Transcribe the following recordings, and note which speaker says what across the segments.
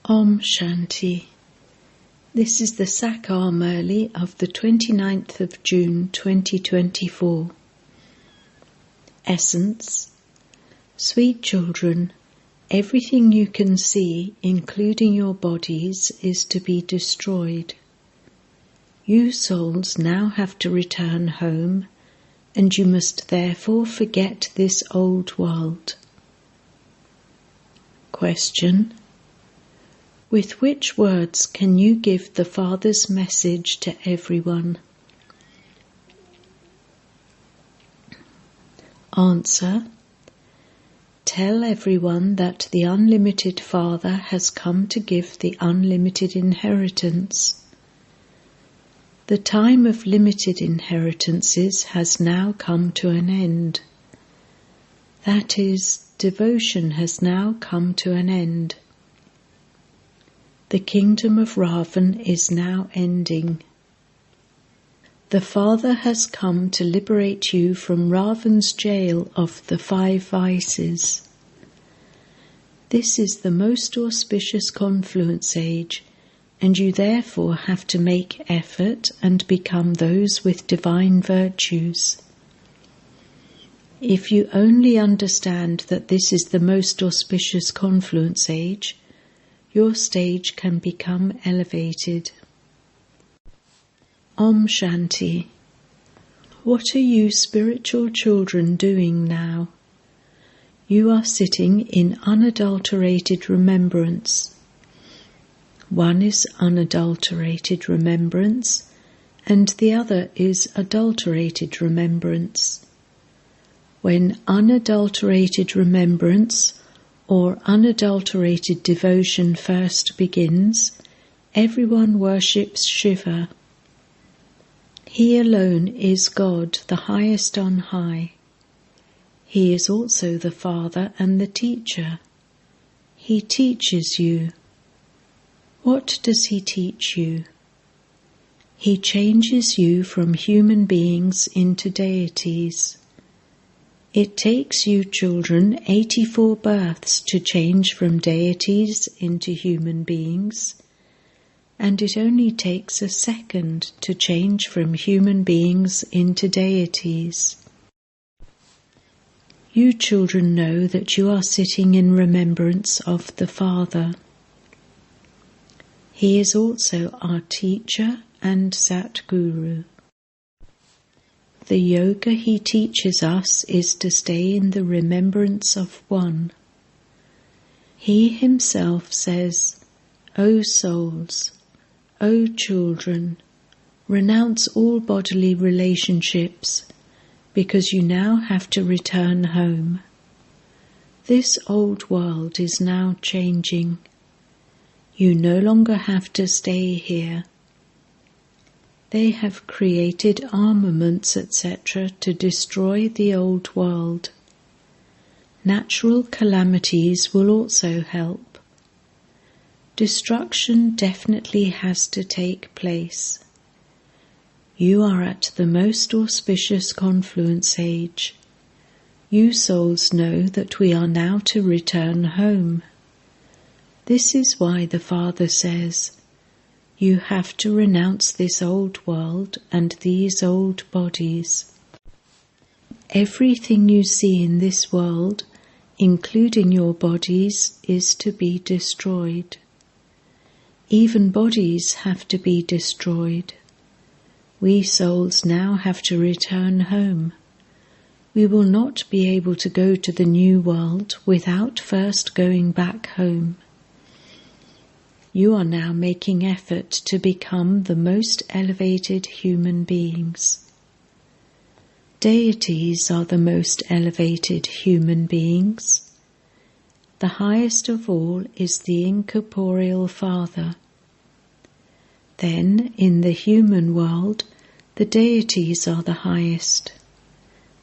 Speaker 1: Om Shanti. This is the Sakar Murli of the 29th of June 2024. Essence. Sweet children, everything you can see, including your bodies, is to be destroyed. You souls now have to return home, and you must therefore forget this old world. Question. With which words can you give the Father's message to everyone? Answer. Tell everyone that the unlimited Father has come to give the unlimited inheritance. The time of limited inheritances has now come to an end. That is, devotion has now come to an end. The kingdom of Ravan is now ending. The Father has come to liberate you from Ravan's jail of the 5 vices. This is the most auspicious confluence age, and you therefore have to make effort and become those with divine virtues. If you only understand that this is the most auspicious confluence age, your stage can become elevated. Om Shanti. What are you spiritual children doing now? You are sitting in unadulterated remembrance. One is unadulterated remembrance, and the other is adulterated remembrance. When unadulterated remembrance or unadulterated devotion first begins, everyone worships Shiva. He alone is God, the highest on high. He is also the Father and the Teacher. He teaches you. What does he teach you? He changes you from human beings into deities. It takes you children 84 births to change from deities into human beings, and it only takes a second to change from human beings into deities. You children know that you are sitting in remembrance of the Father. He is also our teacher and Satguru. The yoga he teaches us is to stay in the remembrance of one. He himself says, O souls, O children, renounce all bodily relationships, because you now have to return home. This old world is now changing. You no longer have to stay here. They have created armaments, etc., to destroy the old world. Natural calamities will also help. Destruction definitely has to take place. You are at the most auspicious confluence age. You souls know that we are now to return home. This is why the Father says, you have to renounce this old world and these old bodies. Everything you see in this world, including your bodies, is to be destroyed. Even bodies have to be destroyed. We souls now have to return home. We will not be able to go to the new world without first going back home. You are now making effort to become the most elevated human beings. Deities are the most elevated human beings. The highest of all is the incorporeal Father. Then, in the human world, the deities are the highest.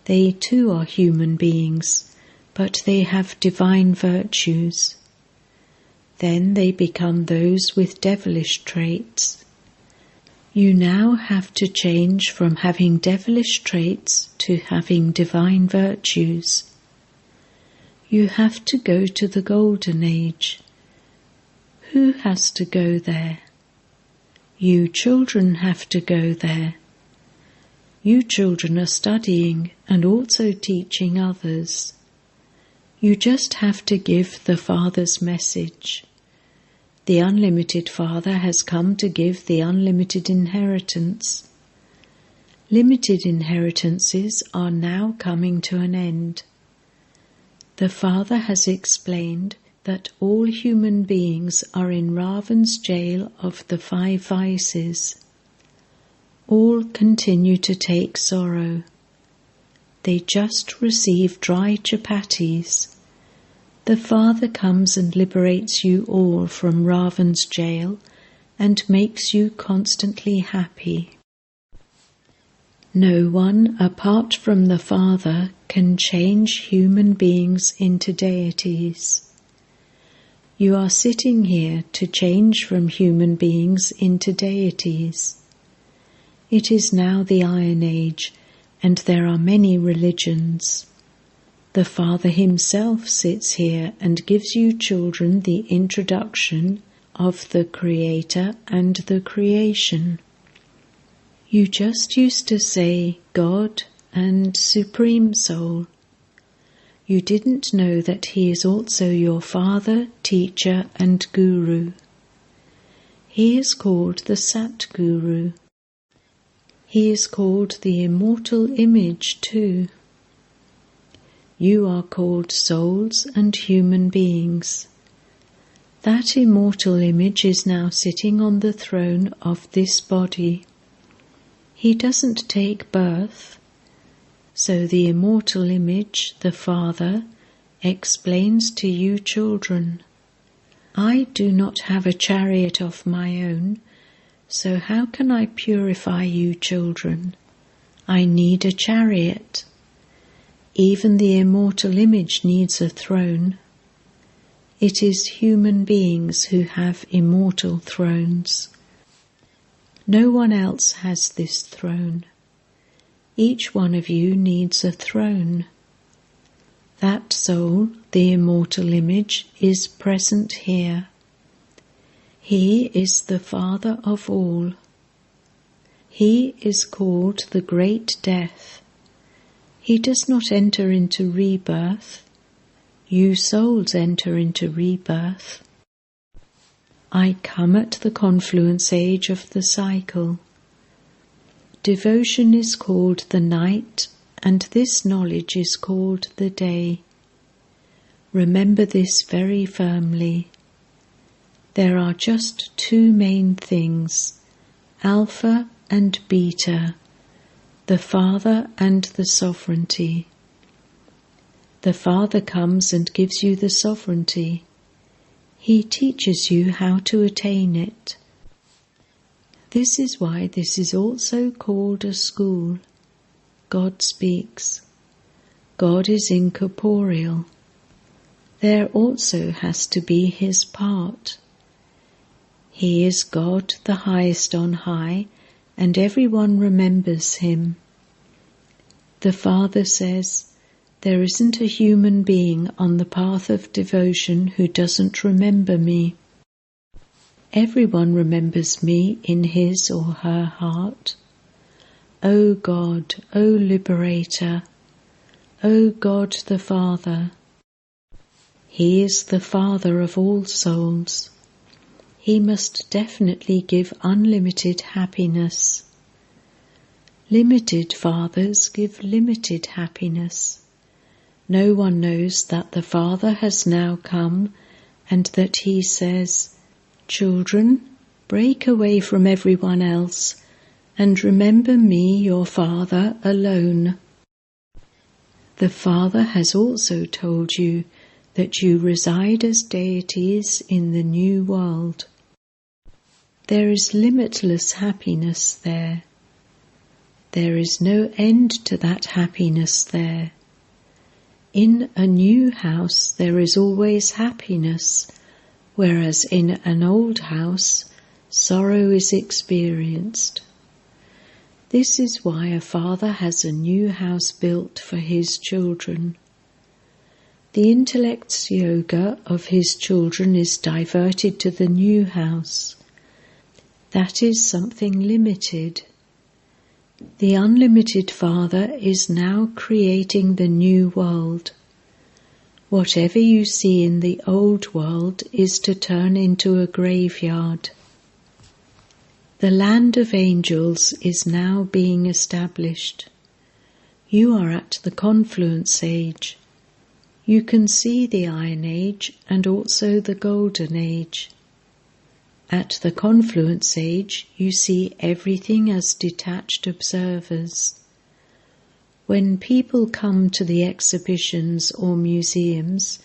Speaker 1: They too are human beings, but they have divine virtues. Then they become those with devilish traits. You now have to change from having devilish traits to having divine virtues. You have to go to the golden age. Who has to go there? You children have to go there. You children are studying and also teaching others. You just have to give the Father's message. The unlimited Father has come to give the unlimited inheritance. Limited inheritances are now coming to an end. The Father has explained that all human beings are in Ravan's jail of the 5 vices. All continue to take sorrow. They just receive dry chapatis. The Father comes and liberates you all from Ravan's jail and makes you constantly happy. No one apart from the Father can change human beings into deities. You are sitting here to change from human beings into deities. It is now the Iron Age, and there are many religions. The Father himself sits here and gives you children the introduction of the Creator and the creation. You just used to say God and Supreme Soul. You didn't know that He is also your Father, Teacher and Guru. He is called the Sat Guru. He is called the Immortal Image too. You are called souls and human beings. That immortal image is now sitting on the throne of this body. He doesn't take birth. So the immortal image, the Father, explains to you children, I do not have a chariot of my own, so how can I purify you children? I need a chariot. Even the immortal image needs a throne. It is human beings who have immortal thrones. No one else has this throne. Each one of you needs a throne. That soul, the immortal image, is present here. He is the Father of all. He is called the Great Death. He does not enter into rebirth. You souls enter into rebirth. I come at the confluence age of the cycle. Devotion is called the night, and this knowledge is called the day. Remember this very firmly. There are just 2 main things, Alpha and Beta, the Father and the sovereignty. The Father comes and gives you the sovereignty. He teaches you how to attain it. This is why this is also called a school. God speaks. God is incorporeal. There also has to be His part. He is God, the highest on high, and everyone remembers Him. The Father says, there isn't a human being on the path of devotion who doesn't remember me. Everyone remembers me in his or her heart. O God, O Liberator, O God the Father. He is the Father of all souls. He must definitely give unlimited happiness. Limited fathers give limited happiness. No one knows that the Father has now come and that He says, children, break away from everyone else and remember me, your Father, alone. The Father has also told you that you reside as deities in the new world. There is limitless happiness there. There is no end to that happiness there. In a new house there is always happiness, whereas in an old house sorrow is experienced. This is why a father has a new house built for his children. The intellect's yoga of his children is diverted to the new house. That is something limited. The unlimited Father is now creating the new world. Whatever you see in the old world is to turn into a graveyard. The land of angels is now being established. You are at the confluence age. You can see the Iron Age and also the Golden Age. At the confluence age, you see everything as detached observers. When people come to the exhibitions or museums,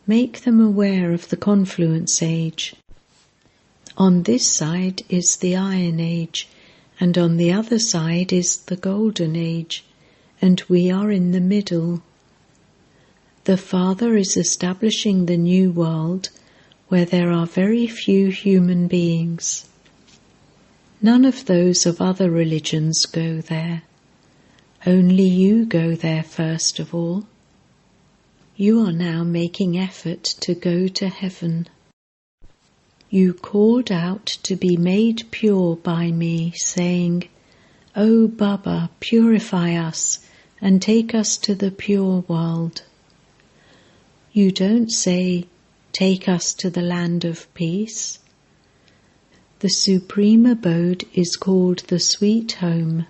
Speaker 1: make them aware of the confluence age. On this side is the Iron Age, and on the other side is the Golden Age, and we are in the middle. The Father is establishing the new world where there are very few human beings. None of those of other religions go there. Only you go there first of all. You are now making effort to go to heaven. You called out to be made pure by me, saying, "O Baba, purify us and take us to the pure world." You don't say, "Take us to the land of peace." The supreme abode is called the sweet home.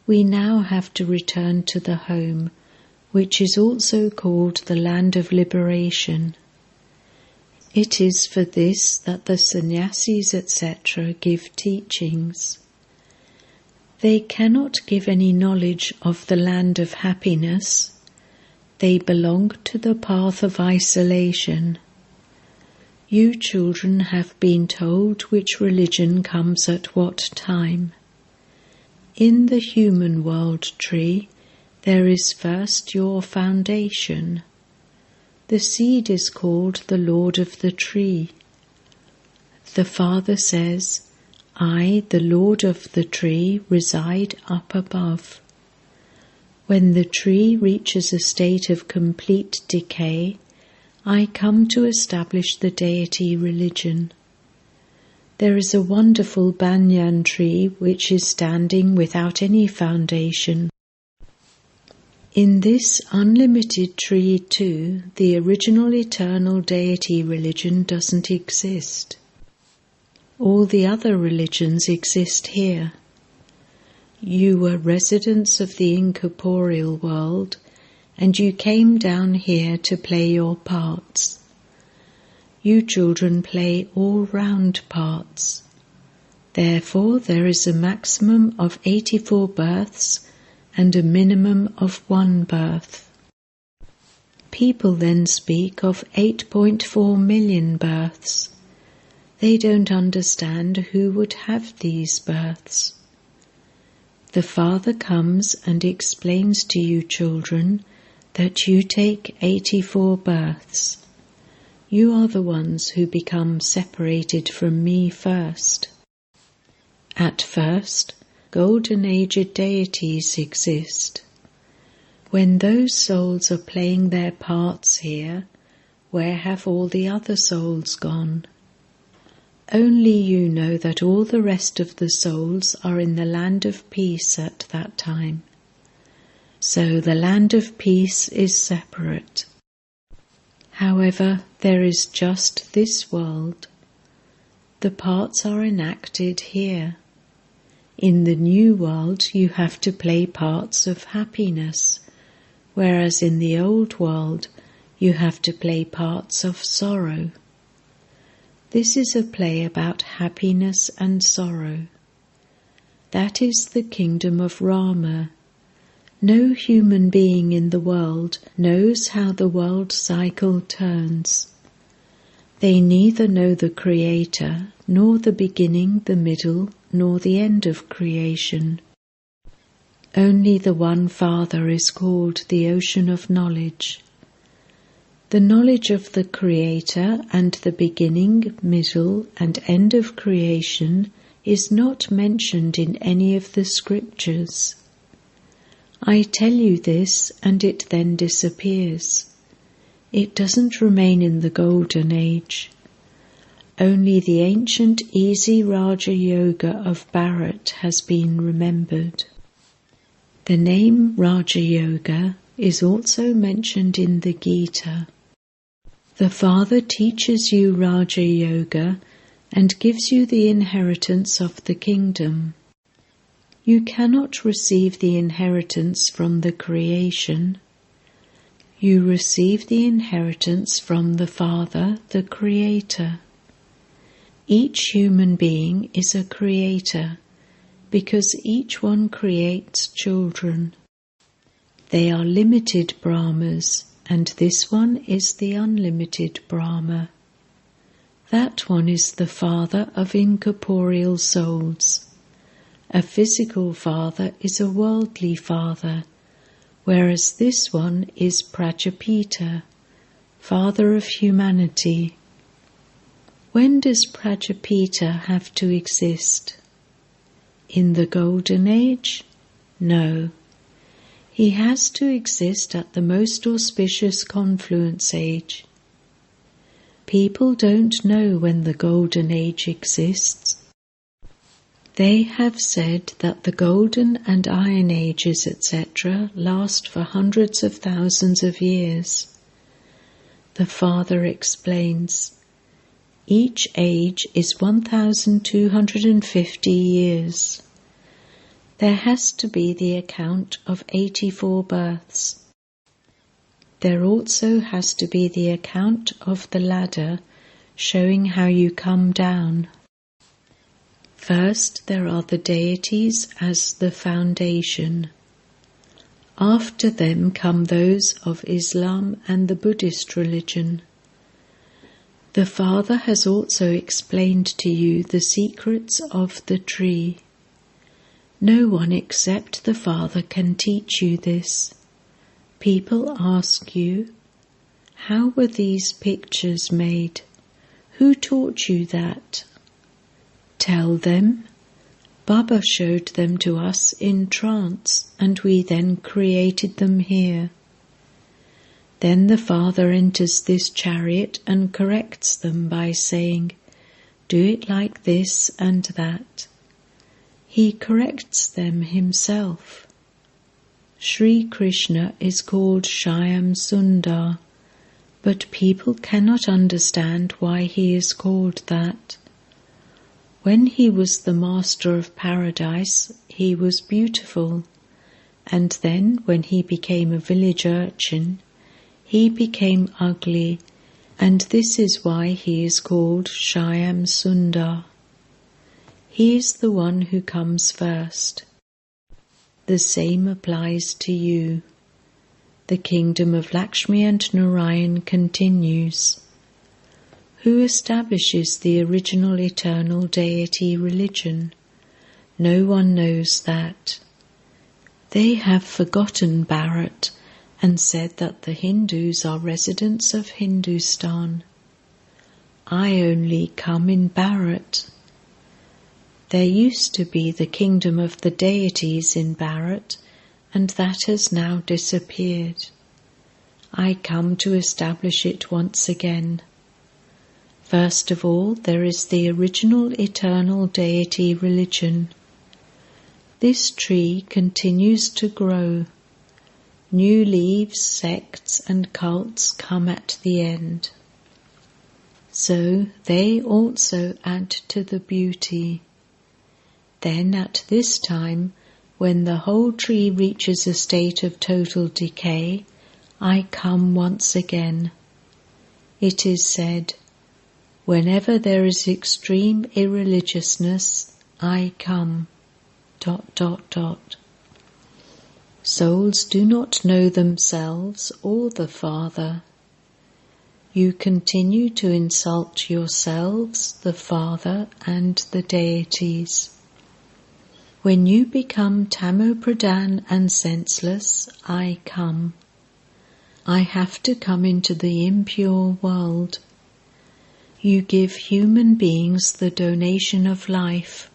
Speaker 1: We now have to return to the home, which is also called the land of liberation. It is for this that the sannyasis, etc., give teachings. They cannot give any knowledge of the land of happiness. They belong to the path of isolation. You children have been told which religion comes at what time. In the human world tree, there is first your foundation. The seed is called the Lord of the tree. The Father says, "I, the Lord of the tree, reside up above." When the tree reaches a state of complete decay, I come to establish the deity religion. There is a wonderful banyan tree which is standing without any foundation. In this unlimited tree too, the original eternal deity religion doesn't exist. All the other religions exist here. You were residents of the incorporeal world, and you came down here to play your parts. You children play all-round parts. Therefore, there is a maximum of 84 births and a minimum of 1 birth. People then speak of 8.4 million births. They don't understand who would have these births. The Father comes and explains to you children that you take 84 births. You are the ones who become separated from me first. At first, golden-aged deities exist. When those souls are playing their parts here, where have all the other souls gone? Only you know that all the rest of the souls are in the land of peace at that time. So the land of peace is separate. However, there is just this world. The parts are enacted here. In the new world you have to play parts of happiness, whereas in the old world you have to play parts of sorrow. This is a play about happiness and sorrow. That is the kingdom of Rama. No human being in the world knows how the world cycle turns. They neither know the Creator, nor the beginning, the middle, nor the end of creation. Only the one Father is called the ocean of knowledge. The knowledge of the Creator and the beginning, middle, and end of creation is not mentioned in any of the scriptures. I tell you this, and it then disappears. It doesn't remain in the Golden Age. Only the ancient easy Raja Yoga of Bharat has been remembered. The name Raja Yoga is also mentioned in the Gita. The Father teaches you Raja Yoga and gives you the inheritance of the kingdom. You cannot receive the inheritance from the creation. You receive the inheritance from the Father, the Creator. Each human being is a creator because each one creates children. They are limited Brahmas, and this one is the unlimited Brahma. That one is the father of incorporeal souls. A physical father is a worldly father, whereas this one is Prajapita, father of humanity. When does Prajapita have to exist? In the Golden Age? No. He has to exist at the most auspicious confluence age. People don't know when the Golden Age exists. They have said that the Golden and Iron Ages, etc., last for hundreds of thousands of years. The Father explains, each age is 1,250 years. There has to be the account of 84 births. There also has to be the account of the ladder showing how you come down. First, there are the deities as the foundation. After them come those of Islam and the Buddhist religion. The Father has also explained to you the secrets of the tree. No one except the Father can teach you this. People ask you, how were these pictures made? Who taught you that? Tell them, Baba showed them to us in trance, and we then created them here. Then the Father enters this chariot and corrects them by saying, do it like this and that. He corrects them himself. Sri Krishna is called Shyam Sundar, but people cannot understand why he is called that. When he was the master of paradise, he was beautiful, and then when he became a village urchin, he became ugly, and this is why he is called Shyam Sundar. He is the one who comes first. The same applies to you. The kingdom of Lakshmi and Narayan continues. Who establishes the original eternal deity religion? No one knows that. They have forgotten Bharat and said that the Hindus are residents of Hindustan. I only come in Bharat. There used to be the kingdom of the deities in Bharat, and that has now disappeared. I come to establish it once again. First of all, there is the original eternal deity religion. This tree continues to grow. New leaves, sects and cults come at the end. So they also add to the beauty. Then at this time, when the whole tree reaches a state of total decay, I come once again. It is said, whenever there is extreme irreligiousness, I come. ... Souls do not know themselves or the Father. You continue to insult yourselves, the Father, and the deities. When you become tamopradhan and senseless, I come. I have to come into the impure world. You give human beings the donation of life.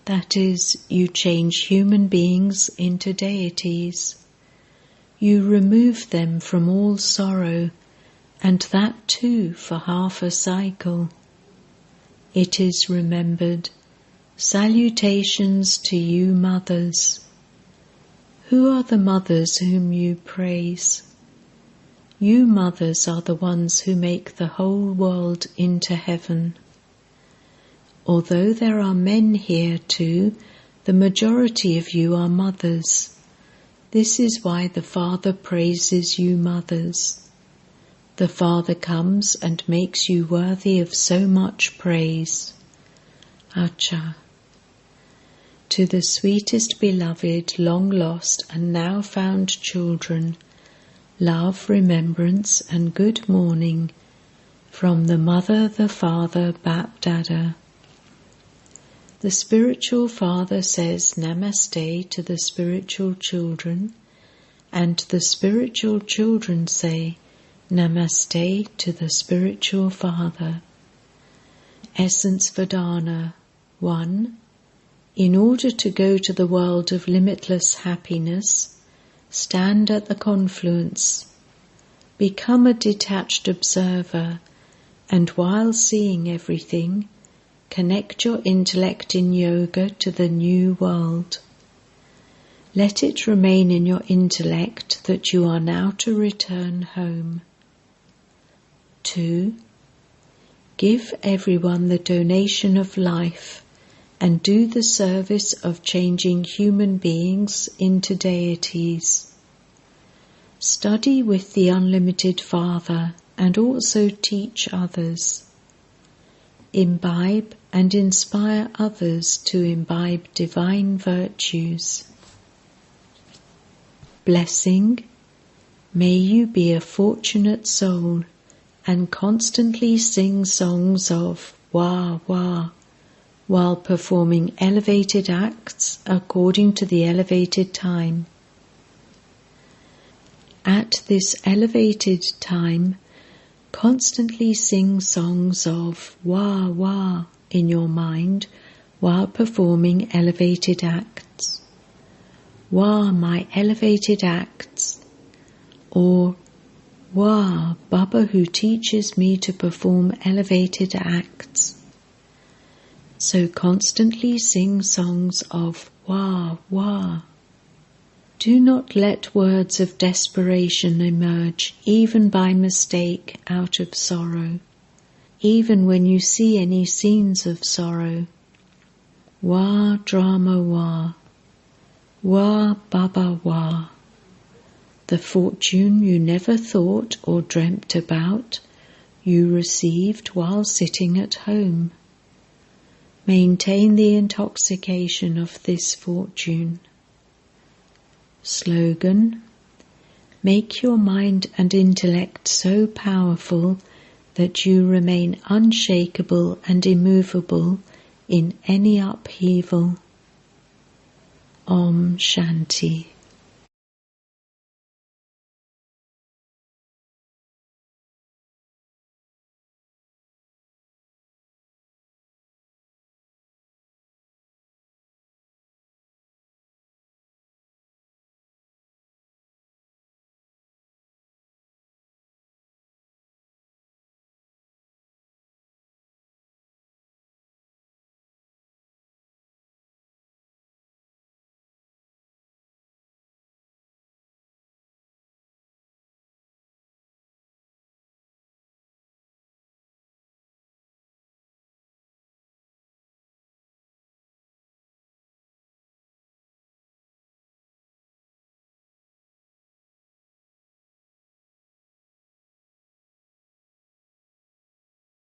Speaker 1: That is, you change human beings into deities. You remove them from all sorrow and that too for half a cycle. It is remembered. Salutations to you mothers. Who are the mothers whom you praise? You mothers are the ones who make the whole world into heaven. Although there are men here too, the majority of you are mothers. This is why the Father praises you mothers. The Father comes and makes you worthy of so much praise. Acha. To the sweetest beloved, long lost and now found children, love, remembrance and good morning from the Mother, the Father, Bap Dada. The spiritual father says Namaste to the spiritual children, and the spiritual children say Namaste to the spiritual father. Essence Vedana 1. In order to go to the world of limitless happiness, stand at the confluence. Become a detached observer, and while seeing everything, connect your intellect in yoga to the new world. Let it remain in your intellect that you are now to return home. 2. Give everyone the donation of life and do the service of changing human beings into deities. Study with the Unlimited Father and also teach others. Imbibe and inspire others to imbibe divine virtues. Blessing. May you be a fortunate soul and constantly sing songs of Wah Wah while performing elevated acts according to the elevated time. At this elevated time, constantly sing songs of Wah Wah in your mind while performing elevated acts. Wah, my elevated acts, or Wah, Baba who teaches me to perform elevated acts. So constantly sing songs of Wah Wah. Do not let words of desperation emerge, even by mistake, out of sorrow, even when you see any scenes of sorrow. Wah drama wah, wah baba wah. The fortune you never thought or dreamt about, you received while sitting at home. Maintain the intoxication of this fortune. Slogan. Make your mind and intellect so powerful that you remain unshakable and immovable in any upheaval. Om Shanti.